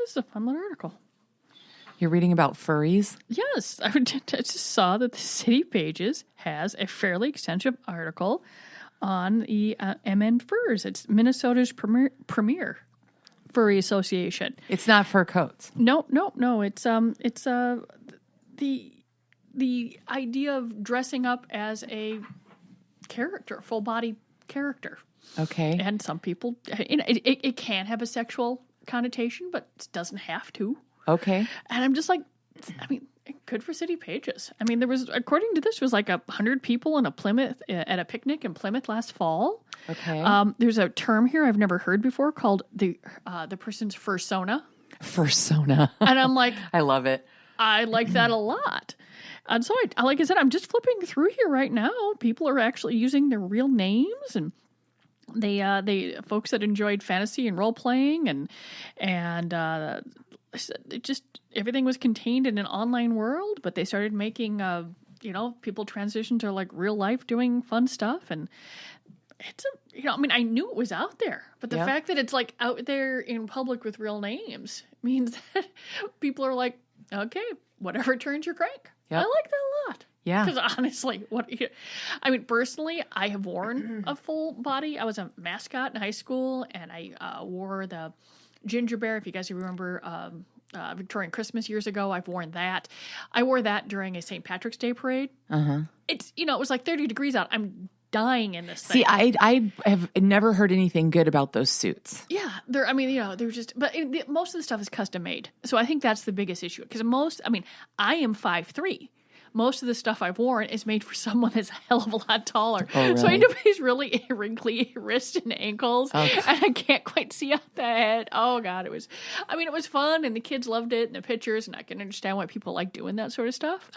this is a fun little article. You're reading about furries? Yes. I just saw that the City Pages has a fairly extensive article on the MN Furs. It's Minnesota's premier furry association. It's not fur coats. No. It's the idea of dressing up as a character, full body character. Okay. And some people, it can have a sexual connotation, but it doesn't have to. Okay. And I'm just like, I mean, good for City Pages. I mean, there was, according to this, was like 100 people in a Plymouth at a picnic in Plymouth last fall. Okay. There's a term here I've never heard before called the person's fursona. Fursona. And I'm like, I love it. I like that a lot. And so like I said, I'm just flipping through here right now. People are actually using their real names, and they folks that enjoyed fantasy and role playing and it just everything was contained in an online world, but they started making people transition to like real life doing fun stuff, and it's I mean, I knew it was out there, but the fact that it's like out there in public with real names means that people are like, okay, whatever turns your crank. Yep. I like that a lot. Yeah. Because honestly, I mean, personally, I have worn a full body. I was a mascot in high school, and I wore the ginger bear. If you guys remember Victorian Christmas years ago, I've worn that. I wore that during a St. Patrick's Day parade. Uh-huh. It's, it was like 30 degrees out. I'm dying in this thing. See, I have never heard anything good about those suits. Yeah. They're just, but most of the stuff is custom made. So I think that's the biggest issue. Because I am 5'3". Most of the stuff I've worn is made for someone that's a hell of a lot taller. Oh, really? So I end up with these really wrinkly wrists and ankles, and I can't quite see out the head. Oh, God, it was fun, and the kids loved it, and the pictures, and I can understand why people like doing that sort of stuff.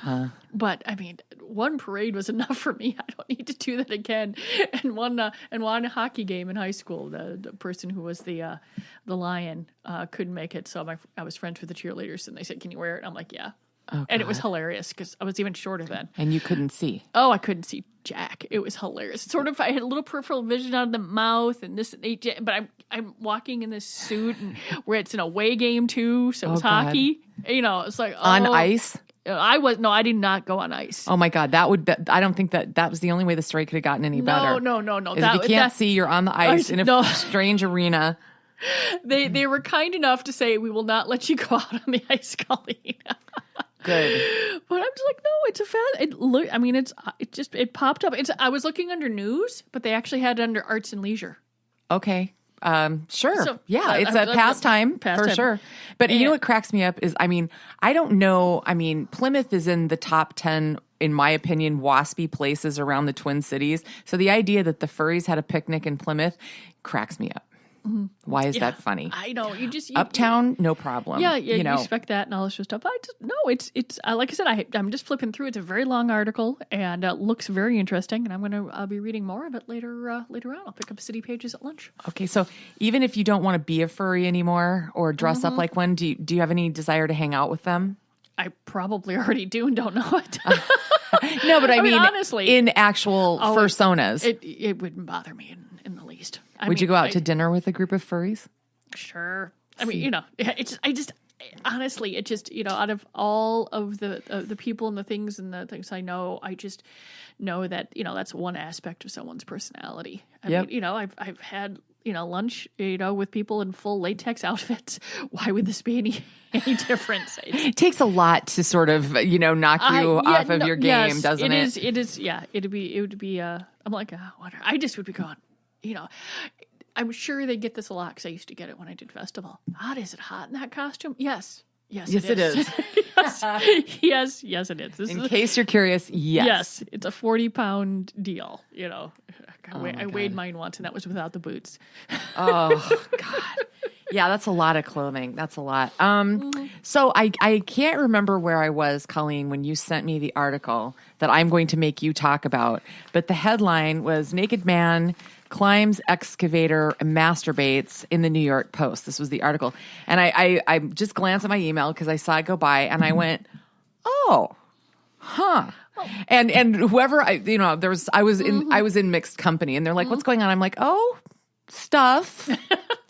But, I mean, one parade was enough for me. I don't need to do that again. And one hockey game in high school, the person who was the lion couldn't make it, so I was friends with the cheerleaders, and they said, "Can you wear it?" And I'm like, "Yeah." Oh, and it was hilarious because I was even shorter then. And you couldn't see. Oh, I couldn't see jack. It was hilarious. Sort of, I had a little peripheral vision out of the mouth and this, but I'm walking in this suit and where it's an away game too, so it's hockey. It's like on ice. I did not go on ice. Oh my God, I don't think that was the only way the story could have gotten any better. No. If you can't see, you're on the ice in a strange arena. They were kind enough to say, we will not let you go out on the ice, Colleen. Good. But I'm just like, no, it's a it popped up. I was looking under news, but they actually had it under arts and leisure. Okay. Sure. So, yeah, it's a pastime for sure. But you know what cracks me up is, I don't know. Plymouth is in the top 10, in my opinion, waspy places around the Twin Cities. So the idea that the furries had a picnic in Plymouth cracks me up. Mm-hmm. Why is that funny? I know Uptown, no problem. Yeah, you expect that and all this stuff. It's like I said, I'm just flipping through. It's a very long article and looks very interesting. And I'll be reading more of it later on. I'll pick up City Pages at lunch. Okay, so even if you don't want to be a furry anymore or dress up like one, do you have any desire to hang out with them? I probably already do and don't know it. No, but I mean honestly, in actual Oh, fursonas. It wouldn't bother me in the least. Would you go out to dinner with a group of furries? Sure. I mean, honestly, it just, out of all of the people and the things I know, I just know that, that's one aspect of someone's personality. I mean, I've had, lunch, with people in full latex outfits. Why would this be any difference? It takes a lot to sort of, knock you off of your game, doesn't it? It is. Yeah. It would be, I'm like, whatever. I just would be going, I'm sure they get this a lot because I used to get it when I did festival. God, is it hot in that costume? Yes. Yes, it is. Yes, it is. In case you're curious, yes. Yes, it's a 40-pound deal, I weighed mine once, and that was without the boots. Oh, God. Yeah, that's a lot of clothing. That's a lot. So I can't remember where I was, Colleen, when you sent me the article that I'm going to make you talk about. But the headline was Naked Man Climbs Excavator and Masturbates in the New York Post. This was the article. And I just glanced at my email because I saw it go by and I went, oh, huh. And whoever I was in mixed company and they're like, what's going on? I'm like, oh, stuff.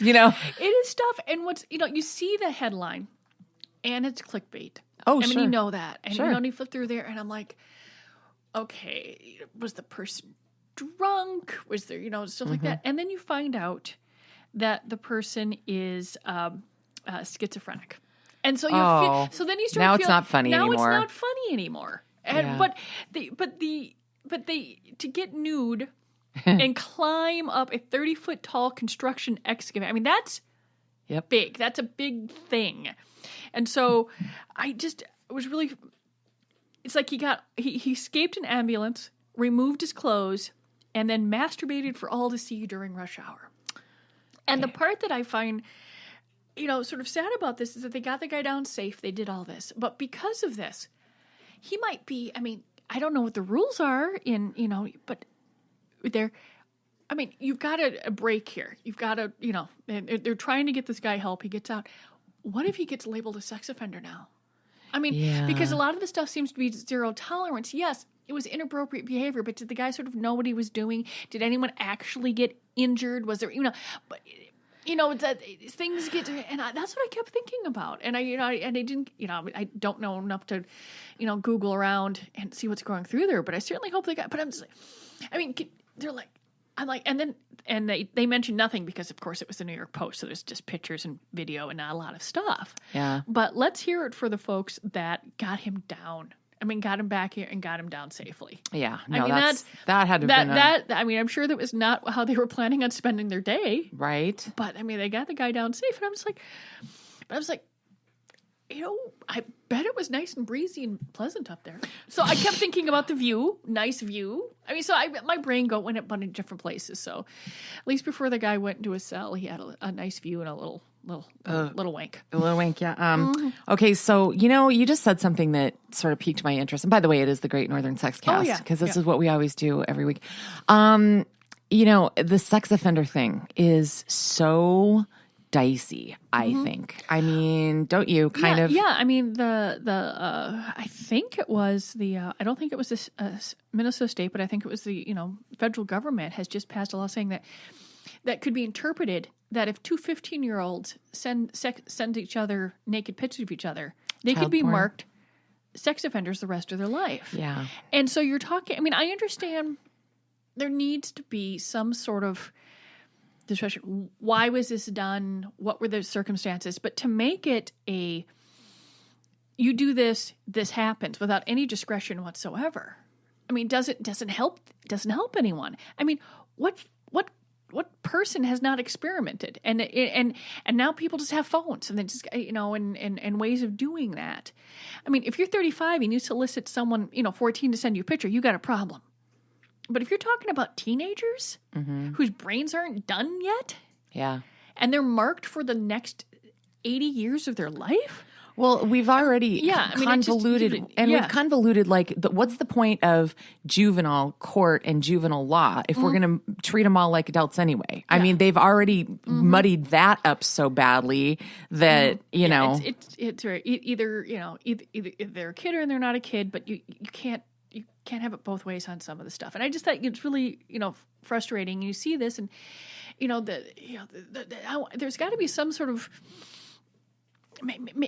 You know, it is stuff. And what's, you see the headline and it's clickbait. Oh, I mean, sure. you know that. And Sure. you flip through there and I'm like, okay, was the person drunk? Was there, stuff like that? And then you find out that the person is schizophrenic. And so so then you start now it's not funny now anymore. Now it's not funny anymore. And but they to get nude and climb up a 30-foot tall construction excavator. I mean, that's big. That's a big thing. And so it was really, it's like he escaped an ambulance, removed his clothes, and then masturbated for all to see during rush hour. And the part that I find, sort of sad about this is that they got the guy down safe. They did all this. But because of this, he might be, I mean, I don't know what the rules are but you've got a break here. You've got to, they're trying to get this guy help. He gets out. What if he gets labeled a sex offender now? I mean, because a lot of the stuff seems to be zero tolerance. Yes, it was inappropriate behavior, but did the guy sort of know what he was doing? Did anyone actually get injured? Was there, but things get, and that's what I kept thinking about. And I didn't, I don't know enough to, Google around and see what's going through there, but I certainly hope they got, but I'm just like, I mean, they're like, I'm like, and they mentioned nothing because of course it was the New York Post. So there's just pictures and video and not a lot of stuff. Yeah. But let's hear it for the folks that got him down. I mean, got him back here and got him down safely. Yeah. No, I mean, that had to have been I mean, I'm sure that was not how they were planning on spending their day. Right. But I mean, they got the guy down safe and I was like, I bet it was nice and breezy and pleasant up there. So I kept thinking about the view, nice view. I mean, so my brain went a bunch of different places. So at least before the guy went into his cell, he had a nice view and a little wank. A little wank, yeah. Okay, so, you just said something that sort of piqued my interest. And by the way, it is the Great Northern Sexcast because this is what we always do every week. The sex offender thing is so dicey, I think. I mean, don't you kind of? Yeah, I mean, I think it was I don't think it was this Minnesota state, but I think it was the, federal government has just passed a law saying that could be interpreted that if two 15-year-olds send each other naked pictures of each other, they could be marked sex offenders the rest of their life. Yeah. And so you're talking, I mean, I understand there needs to be some sort of discussion. Why was this done? What were the circumstances? But to make it you do this happens without any discretion whatsoever. I mean, doesn't help anyone. I mean, what person has not experimented? And now people just have phones and they just, and ways of doing that. I mean, if you're 35 and you solicit someone, 14 to send you a picture, you got a problem. But if you're talking about teenagers whose brains aren't done yet, and they're marked for the next 80 years of their life. Well, we've already convoluted, we've convoluted, what's the point of juvenile court and juvenile law if we're going to treat them all like adults anyway? I mean, they've already muddied that up so badly that, It's right. Either they're a kid or they're not a kid, but you can't have it both ways on some of the stuff. And I just thought it's really, frustrating. You see this and, there's got to be some sort of,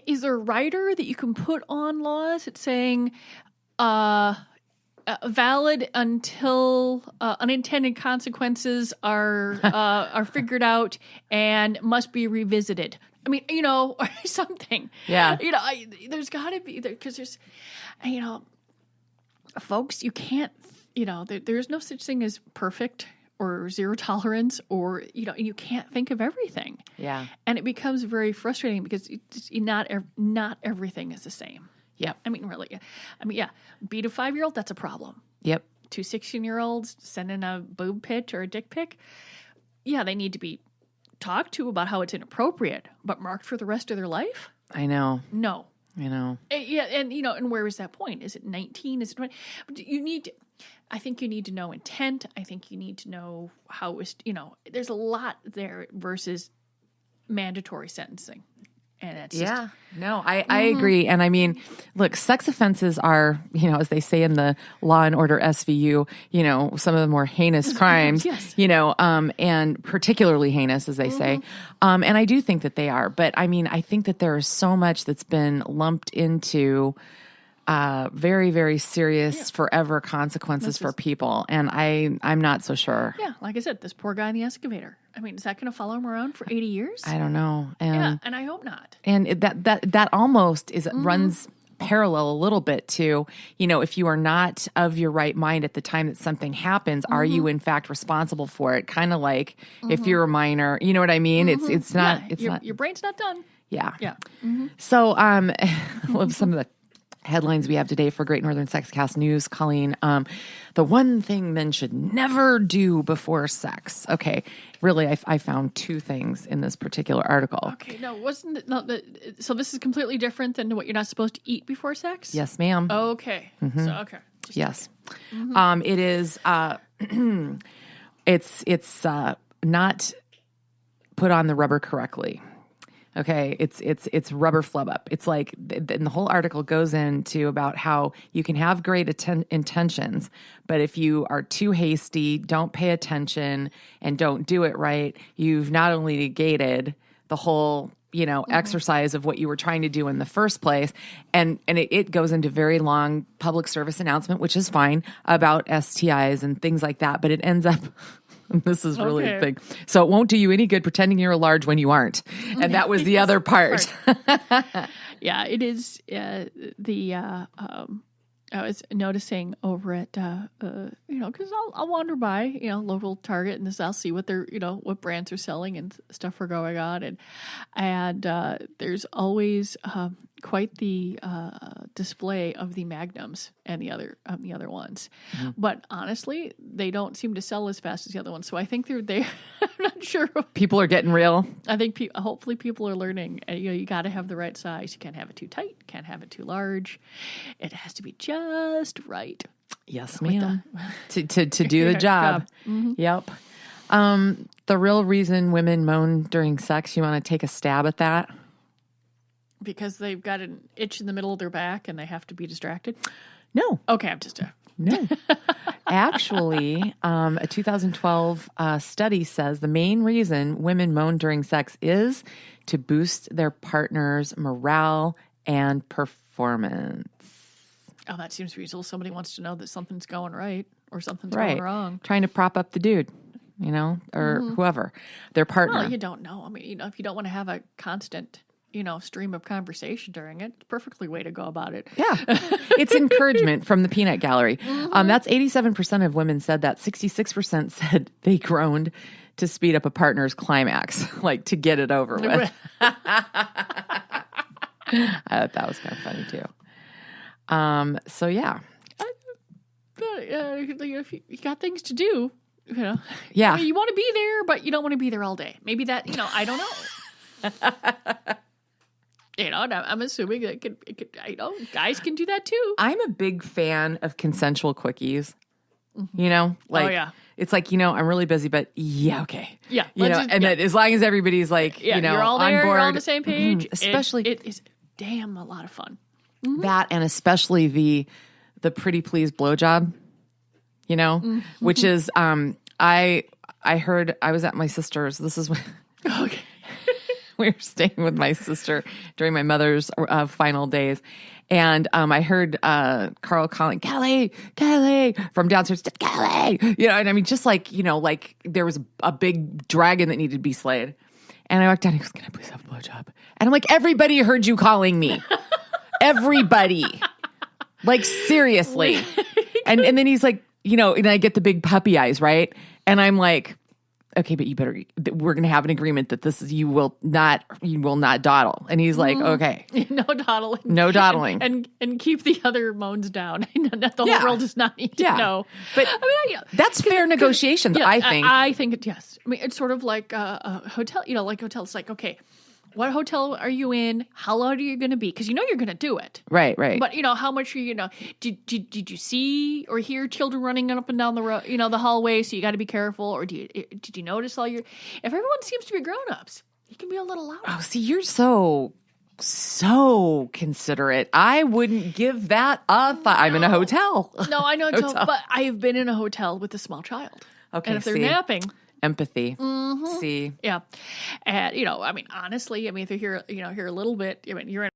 is there a rider that you can put on laws? It's saying valid until unintended consequences are figured out and must be revisited. I mean, or something. Yeah. There's got to be, because there's, folks, you can't, there's no such thing as perfect or zero tolerance or, you can't think of everything. Yeah. And it becomes very frustrating because not everything is the same. Yep. I mean, really. I mean, yeah, beat a 5-year-old, that's a problem. Yep. 2 16-year-olds sending a boob pic or a dick pic. Yeah, they need to be talked to about how it's inappropriate, but marked for the rest of their life? I know. No. I know. Yeah, and and where is that point? Is it 19? Is it 20? But I think you need to know intent. I think you need to know how it was, there's a lot there versus mandatory sentencing. And it's just, no, I agree. And I mean, look, sex offenses are, as they say in the Law and Order SVU, some of the more heinous crimes, yes. and particularly heinous, as they say. And I do think that they are. But I mean, I think that there is so much that's been lumped into very, very serious forever consequences for people. And I'm not so sure. Yeah, like I said, this poor guy in the excavator. I mean, is that going to follow him around for 80 years? I don't know. And I hope not. And that almost runs parallel a little bit to, if you are not of your right mind at the time that something happens, are you in fact responsible for it? Kind of like if you're a minor, you know what I mean? It's not, your brain's not done. Yeah. Yeah. So, I love some of the headlines we have today for Great Northern Sexcast News, Colleen. The one thing men should never do before sex. Okay, really, I found two things in this particular article. Okay, no, wasn't it? No, so this is completely different than what you're not supposed to eat before sex? Yes, ma'am. Okay. So, okay. Yes. It is, it's not put on the rubber correctly. Okay, it's rubber flub up. It's like, and the whole article goes into about how you can have great intentions, but if you are too hasty, don't pay attention, and don't do it right, you've not only negated the whole exercise of what you were trying to do in the first place, and it goes into very long public service announcement, which is fine, about STIs and things like that, but it ends up. This is really a thing. So it won't do you any good pretending you're a large when you aren't. And that was the other part. Yeah, it is I was noticing over at, because I'll wander by, local Target, and I'll see what they're, what brands are selling and stuff are going on. And there's always quite the display of the Magnums and the other ones. But honestly, they don't seem to sell as fast as the other ones. So I think they're I'm not sure. People are getting real. I think hopefully people are learning. You got to have the right size. You can't have it too tight. Can't have it too large. It has to be just right. Yes, ma'am. To do the job. Yep. The real reason women moan during sex, you want to take a stab at that? Because they've got an itch in the middle of their back and they have to be distracted? No. Okay, I'm just... No. Actually, a 2012 study says the main reason women moan during sex is to boost their partner's morale and performance. Oh, that seems reasonable. Somebody wants to know that something's going right or something's going wrong. Trying to prop up the dude, or whoever, their partner. Well, you don't know. I mean, if you don't want to have a constant... stream of conversation during it. Perfectly way to go about it. Yeah. It's encouragement from the peanut gallery. That's 87% of women said that. 66% said they groaned to speed up a partner's climax, like to get it over with. I thought that was kind of funny too. So yeah. If you got things to do, Yeah. I mean, you want to be there, but you don't want to be there all day. Maybe that, I don't know. I'm assuming that it could, guys can do that too. I'm a big fan of consensual quickies. Oh, yeah. It's like, I'm really busy, but okay. Yeah. That as long as everybody's like, you're all there, on board. you're all on the same page. Especially. It is damn a lot of fun. That, and especially the pretty please blowjob, which is, I heard, I was at my sister's, this is when. Okay. We were staying with my sister during my mother's final days. And I heard Carl calling, Kelly, from downstairs, Kelly. And I mean, just like, like there was a big dragon that needed to be slayed. And I walked down and he goes, can I please have a blowjob? And I'm like, everybody heard you calling me. Everybody. Like, seriously. And then he's like, and I get the big puppy eyes, right? And I'm like, okay, but we're going to have an agreement that you will not dawdle. And he's like, okay. No dawdling. No dawdling. And keep the other moans down. The whole world does not need to know. But that's fair negotiations, I think. I think yes. I mean, it's sort of like a hotel, like hotels. It's like, okay, what hotel are you in? How long are you going to be? Because you're going to do it. Right. But, how much are you, did you see or hear children running up and down the road, the hallway, so you got to be careful? Or did you notice if everyone seems to be grown-ups, you can be a little loud. Oh, see, you're so so considerate. I wouldn't give that a thought. I'm in a hotel. No, I know, but I've been in a hotel with a small child. Okay, and if they're napping, empathy. See, yeah, and I mean, honestly, I mean, if they're here, here a little bit, I mean, you're in